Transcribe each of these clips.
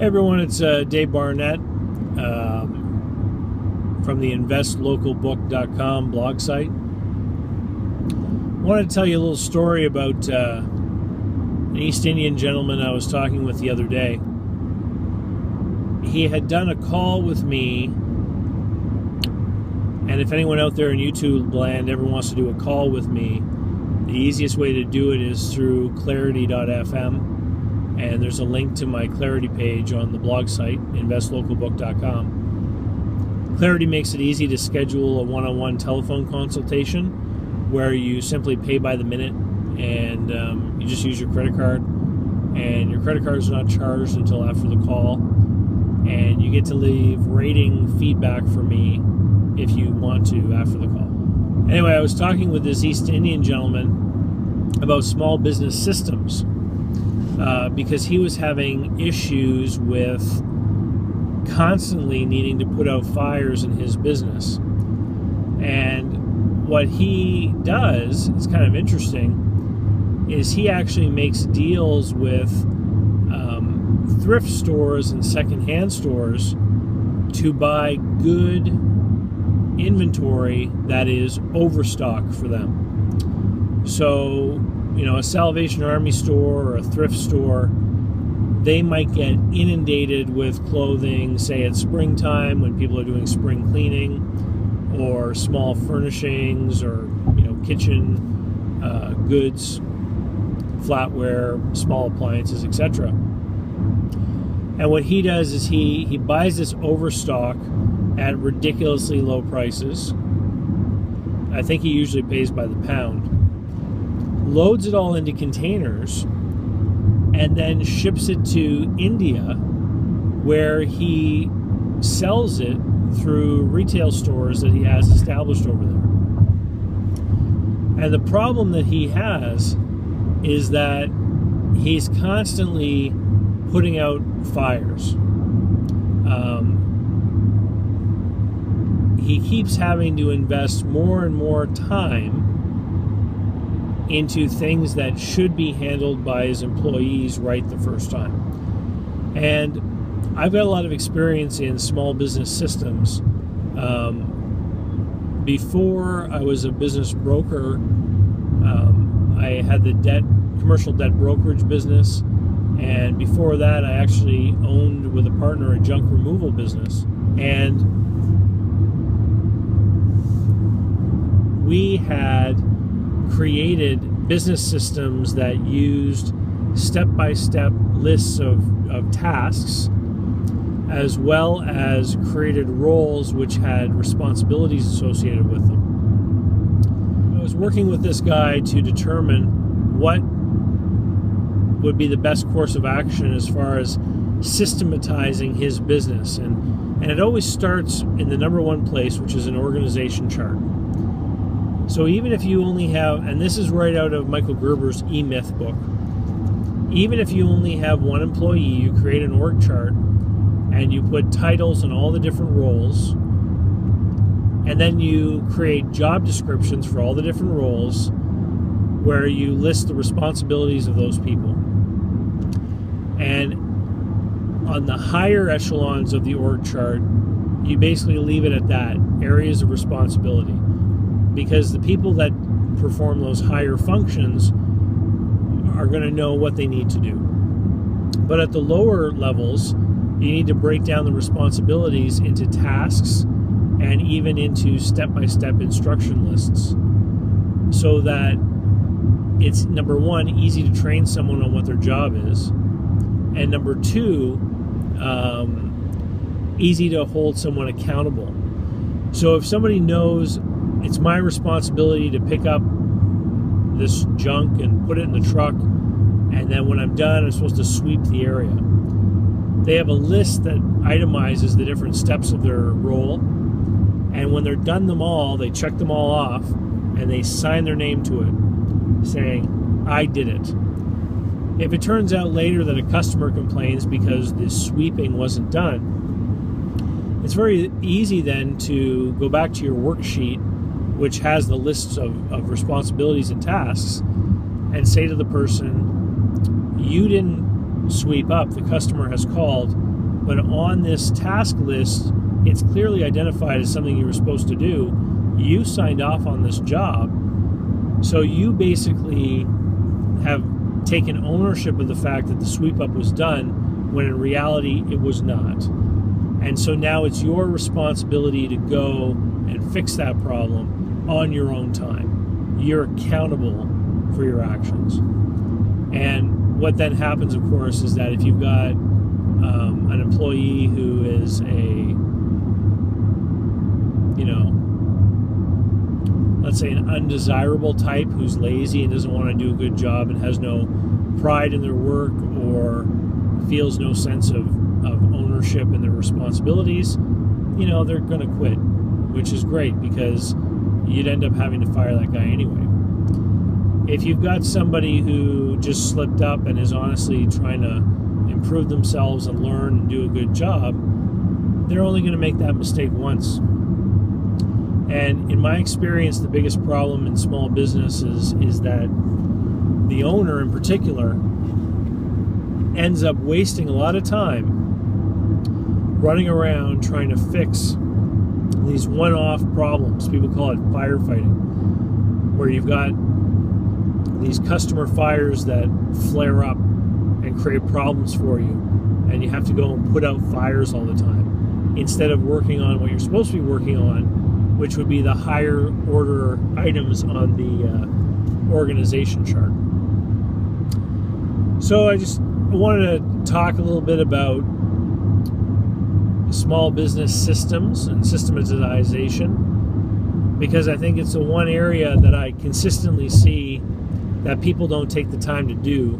Hey everyone, it's Dave Barnett from the investlocalbook.com blog site. I wanted to tell you a little story about an East Indian gentleman I was talking with the other day. He had done a call with me, and if anyone out there in YouTube land ever wants to do a call with me, the easiest way to do it is through clarity.fm. And there's a link to my Clarity page on the blog site, investlocalbook.com. Clarity makes it easy to schedule a one-on-one telephone consultation where you simply pay by the minute and you just use your credit card. And your credit card is not charged until after the call. And you get to leave rating feedback for me if you want to after the call. Anyway, I was talking with this East Indian gentleman about small business systems. Because he was having issues with constantly needing to put out fires in his business. And what he does, it's kind of interesting, is he actually makes deals with thrift stores and secondhand stores to buy good inventory that is overstock for them. So, a Salvation Army store or a thrift store, they might get inundated with clothing, say at springtime when people are doing spring cleaning, or small furnishings, or kitchen goods, flatware, small appliances, etc. And what he does is he buys this overstock at ridiculously low prices. I think he usually pays by the pound. Loads it all into containers, and then ships it to India, where he sells it through retail stores that he has established over there. And the problem that he has is that he's constantly putting out fires. He keeps having to invest more and more time into things that should be handled by his employees right the first time. And I've got a lot of experience in small business systems. Before I was a business broker, I had the commercial debt brokerage business, and before that I actually owned with a partner a junk removal business. And we had created business systems that used step-by-step lists of tasks, as well as created roles which had responsibilities associated with them. I was working with this guy to determine what would be the best course of action as far as systematizing his business, and it always starts in the number one place, which is an organization chart. So even if you only have, and this is right out of Michael Gerber's E-Myth book, even if you only have one employee, you create an org chart and you put titles on all the different roles, and then you create job descriptions for all the different roles where you list the responsibilities of those people. And on the higher echelons of the org chart, you basically leave it at that, areas of responsibility. Because the people that perform those higher functions are going to know what they need to do. But at the lower levels, you need to break down the responsibilities into tasks and even into step-by-step instruction lists, so that it's, number one, easy to train someone on what their job is, and number two, easy to hold someone accountable. So if somebody knows it's my responsibility to pick up this junk and put it in the truck, and then when I'm done, I'm supposed to sweep the area. They have a list that itemizes the different steps of their role, and when they're done them all, they check them all off, and they sign their name to it, saying, I did it. If it turns out later that a customer complains because the sweeping wasn't done, it's very easy then to go back to your worksheet, which has the lists of responsibilities and tasks, and say to the person, you didn't sweep up, the customer has called, but on this task list, it's clearly identified as something you were supposed to do. You signed off on this job, so you basically have taken ownership of the fact that the sweep up was done, when in reality it was not. And so now it's your responsibility to go and fix that problem on your own time. You're accountable for your actions. And what then happens, of course, is that if you've got an employee who is let's say an undesirable type, who's lazy and doesn't want to do a good job and has no pride in their work or feels no sense of ownership in their responsibilities, they're going to quit, which is great because you'd end up having to fire that guy anyway. If you've got somebody who just slipped up and is honestly trying to improve themselves and learn and do a good job, they're only going to make that mistake once. And in my experience, the biggest problem in small businesses is that the owner in particular ends up wasting a lot of time running around trying to fix these one-off problems. People call it firefighting, where you've got these customer fires that flare up and create problems for you, and you have to go and put out fires all the time instead of working on what you're supposed to be working on, which would be the higher order items on the organization chart. So I just wanted to talk a little bit about small business systems and systematization, because I think it's the one area that I consistently see that people don't take the time to do.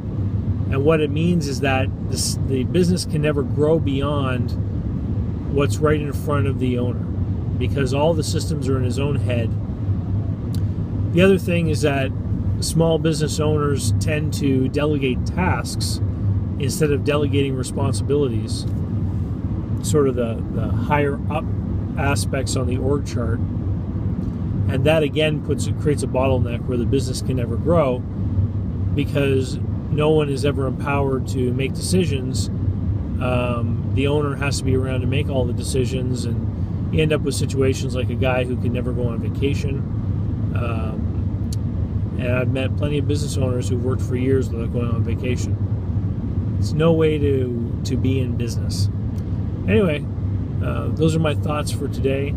And what it means is that the business can never grow beyond what's right in front of the owner, because all the systems are in his own head. The other thing is that small business owners tend to delegate tasks instead of delegating responsibilities, sort of the higher up aspects on the org chart. And that again creates a bottleneck where the business can never grow, because no one is ever empowered to make decisions. The owner has to be around to make all the decisions, and you end up with situations like a guy who can never go on vacation. And I've met plenty of business owners who've worked for years without going on vacation. It's no way to be in business. Anyway, those are my thoughts for today.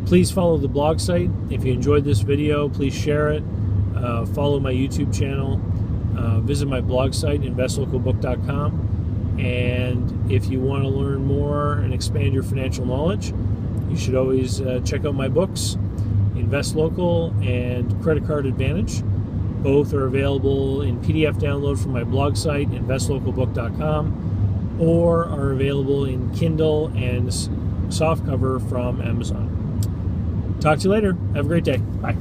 Please follow the blog site. If you enjoyed this video, please share it. Follow my YouTube channel. Visit my blog site, investlocalbook.com. And if you want to learn more and expand your financial knowledge, you should always check out my books, Invest Local and Credit Card Advantage. Both are available in PDF download from my blog site, investlocalbook.com, or are available in Kindle and softcover from Amazon. Talk to you later. Have a great day. Bye.